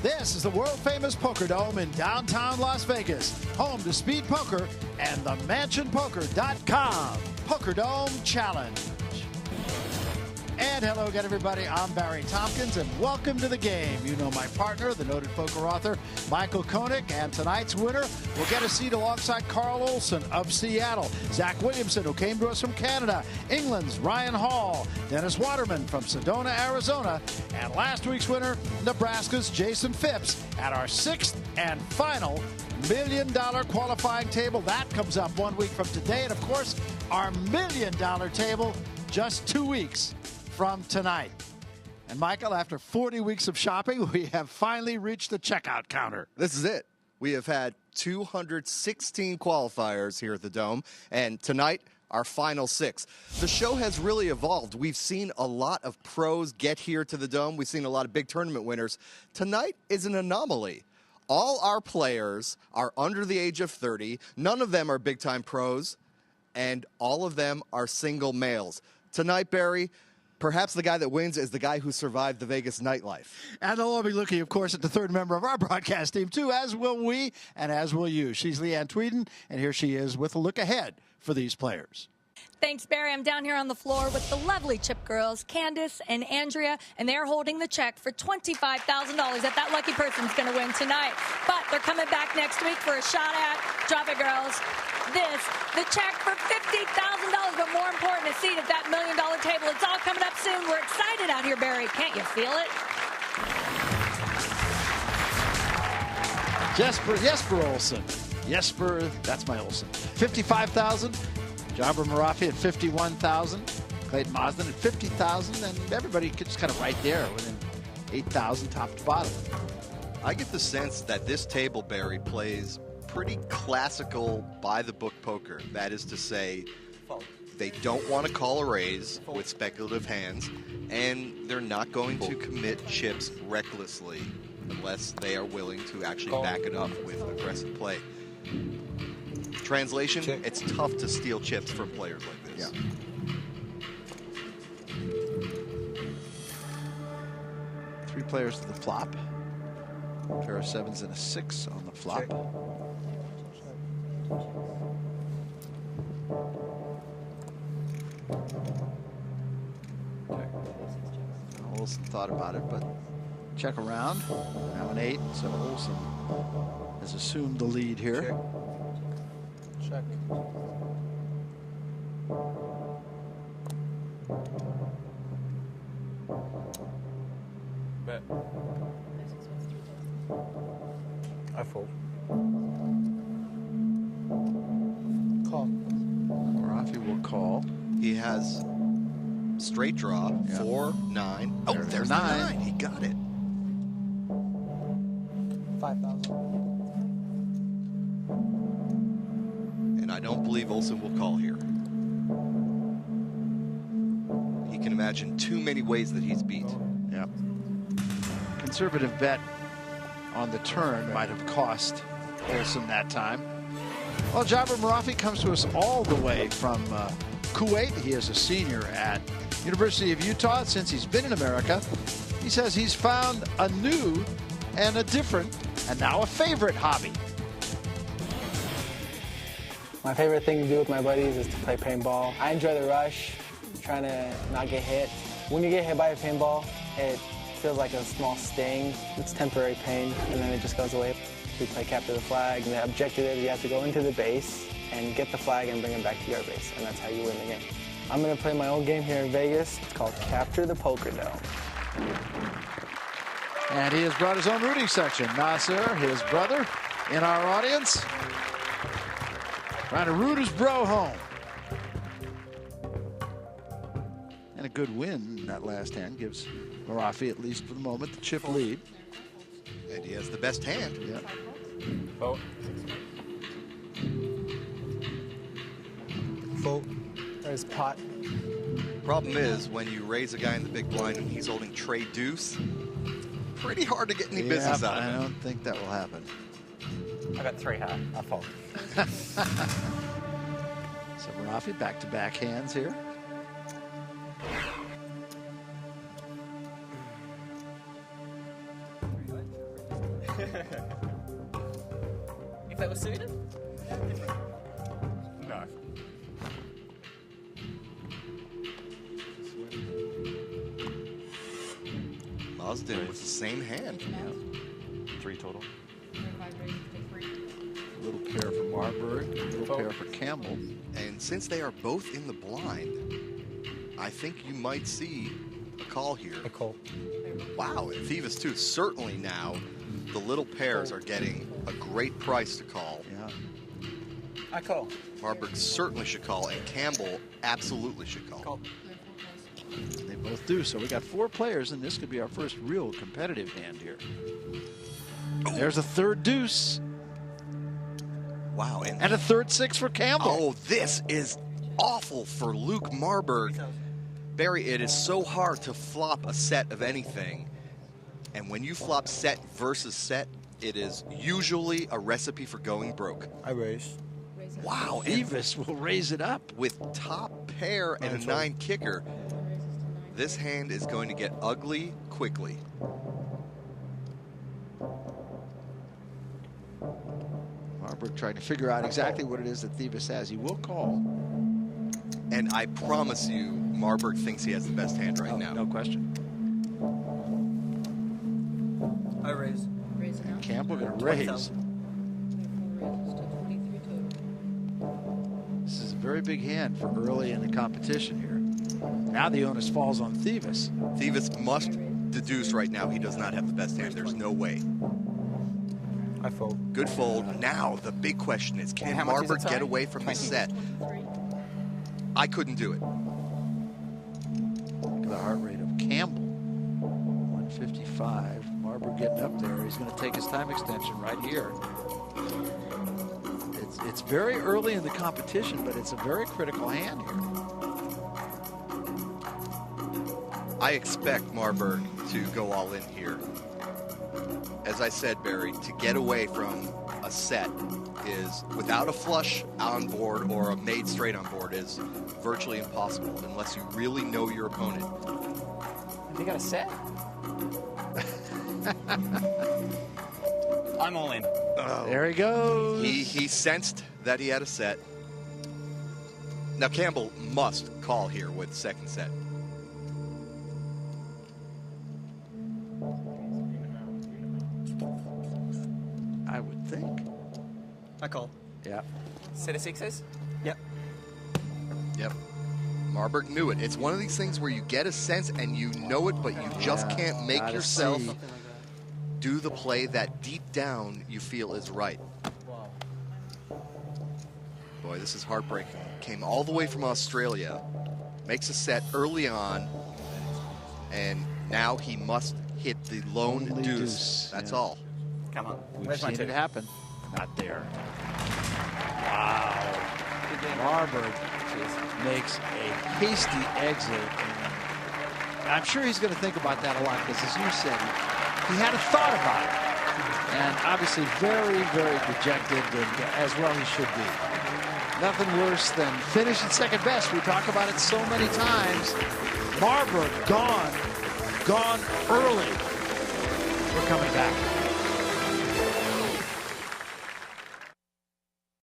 This is the world-famous Poker Dome in downtown Las Vegas, home to Speed Poker and the MansionPoker.com Poker Dome Challenge. And hello again, everybody. I'm Barry Tompkins, and welcome to the game. You know my partner, the noted poker author, Michael Koenig, and tonight's winner will get a seat alongside Carl Olson of Seattle, Zach Williamson, who came to us from Canada, England's Ryan Hall, Dennis Waterman from Sedona, Arizona, and last week's winner, Nebraska's Jason Phipps, at our sixth and final $1 million qualifying table. That comes up 1 week from today, and of course, our $1 million table just 2 weeks from tonight. And Michael, after 40 weeks of shopping, we have finally reached the checkout counter. This is it. We have had 216 qualifiers here at the Dome, and tonight, our final 6. The show has really evolved. We've seen a lot of pros get here to the Dome. We've seen a lot of big tournament winners. Tonight is an anomaly. All our players are under the age of 30. None of them are big-time pros, and all of them are single males. Tonight, Barry, perhaps the guy that wins is the guy who survived the Vegas nightlife. And they'll all be looking, of course, at the third member of our broadcast team, too, as will we and as will you. She's Leanne Tweeden, and here she is with a look ahead for these players. Thanks, Barry. I'm down here on the floor with the lovely Chip girls, Candace and Andrea, and they're holding the check for $25,000 that lucky person's going to win tonight. But they're coming back next week for a shot at, drop it, girls, the check for $50,000. But more important, a seat at that $1 million table. It's all coming up soon. We're excited out here, Barry. Can't you feel it? Jesper Olson. Jesper, that's my Olson. $55,000. Jabber Marafi at $51,000, Clayton Mosden at $50,000, and everybody just kind of right there within $8,000 top to bottom. I get the sense that this table, Barry, plays pretty classical by-the-book poker. That is to say, they don't want to call a raise with speculative hands, and they're not going to commit chips recklessly unless they are willing to actually back it up with aggressive play. Translation, it's tough to steal chips from players like this. Yeah. Three players to the flop. A pair of 7s and a 6 on the flop. Okay. Olson thought about it, but check around. Now an 8, so Olson has assumed the lead here. Check. Bet. I fold. Call. Marafi will call. He has straight draw, 4, 9. Oh, there's 9. He got it. 5,000. I don't believe Olson will call here. He can imagine too many ways that he's beat. Yeah. Conservative bet on the turn might have cost Olson that time. Well, Jabber Marafi comes to us all the way from Kuwait. He is a senior at University of Utah. Since he's been in America, he says he's found a new and a different and now a favorite hobby. My favorite thing to do with my buddies is to play paintball. I enjoy the rush, trying to not get hit. When you get hit by a paintball, it feels like a small sting. It's temporary pain, and then it just goes away. We play capture the flag, and the objective is you have to go into the base and get the flag and bring it back to your base, and that's how you win the game. I'm going to play my own game here in Vegas. It's called Capture the Poker Dome. And he has brought his own rooting section. Nasser, his brother, in our audience. Trying to root his bro home. And a good win in that last hand gives Marafi, at least for the moment, the chip lead. And he has the best hand. Yeah. Vote. Vote. There's pot. Problem is, when you raise a guy in the big blind and he's holding tray deuce, pretty hard to get any business out of I him. don't think that will happen. I got 3 high. I fold. So Marafi back-to-back hands here. If they were suited? No. Marsden with the same hand. 3 total. A little pair for Marburg, a little pair for Campbell. And since they are both in the blind, I think you might see a call here. A call. Wow, and Thieves too. Certainly now, the little pairs are getting a great price to call. Yeah. I call. Marburg certainly should call, and Campbell absolutely should call. Call. They both do. So we got 4 players, and this could be our first real competitive hand here. There's a third deuce. Wow, And a third 6 for Campbell. oh, this is awful for Luke Marburg. Barry, it is so hard to flop a set of anything. And when you flop set versus set, it is usually a recipe for going broke. I raise. Wow, and Thieves will raise it up. with top pair and a 9 kicker, this hand is going to get ugly quickly. Marburg trying to figure out exactly what it is that Thieves has. He will call. And I promise you, Marburg thinks he has the best hand right now. No question. I raise. Campbell going to raise. 20,000. This is a very big hand for early in the competition here. Now the onus falls on Thieves. Thieves must deduce right now he does not have the best hand. There's no way. I fold. Good fold. Now the big question is, can How much is Marburg it, get sorry? away from the 20. set? I couldn't do it. Look at the heart rate of Campbell. 155. Marburg getting up there. He's going to take his time extension right here. It's very early in the competition, but it's a very critical hand here. I expect Marburg to go all in here. As I said, Barry, to get away from a set is, without a flush on board or a made straight on board, is virtually impossible unless you really know your opponent. Have you got a set? I'm all in. There he goes. He sensed that he had a set. Now Campbell must call here with second set. I would think. I call. Yeah. Set of 6s? Yep. Yep. Marburg knew it. It's one of these things where you get a sense and you know it, but you just can't make gotta yourself see. do the play that deep down you feel is right. Wow. Boy, this is heartbreaking. Came all the way from Australia, makes a set early on, and now he must hit the lone Only deuce. deuce, That's yeah. all. Come on. We've Where's my seen 2? it happen. Not there. Wow. Good game. Marburg Cheers. makes a hasty exit. And I'm sure he's going to think about that a lot because, as you said, he had a thought about it. And obviously very, very dejected, and as well he should be. Nothing worse than finishing second best. We talk about it so many times. Marburg gone early. We're coming back.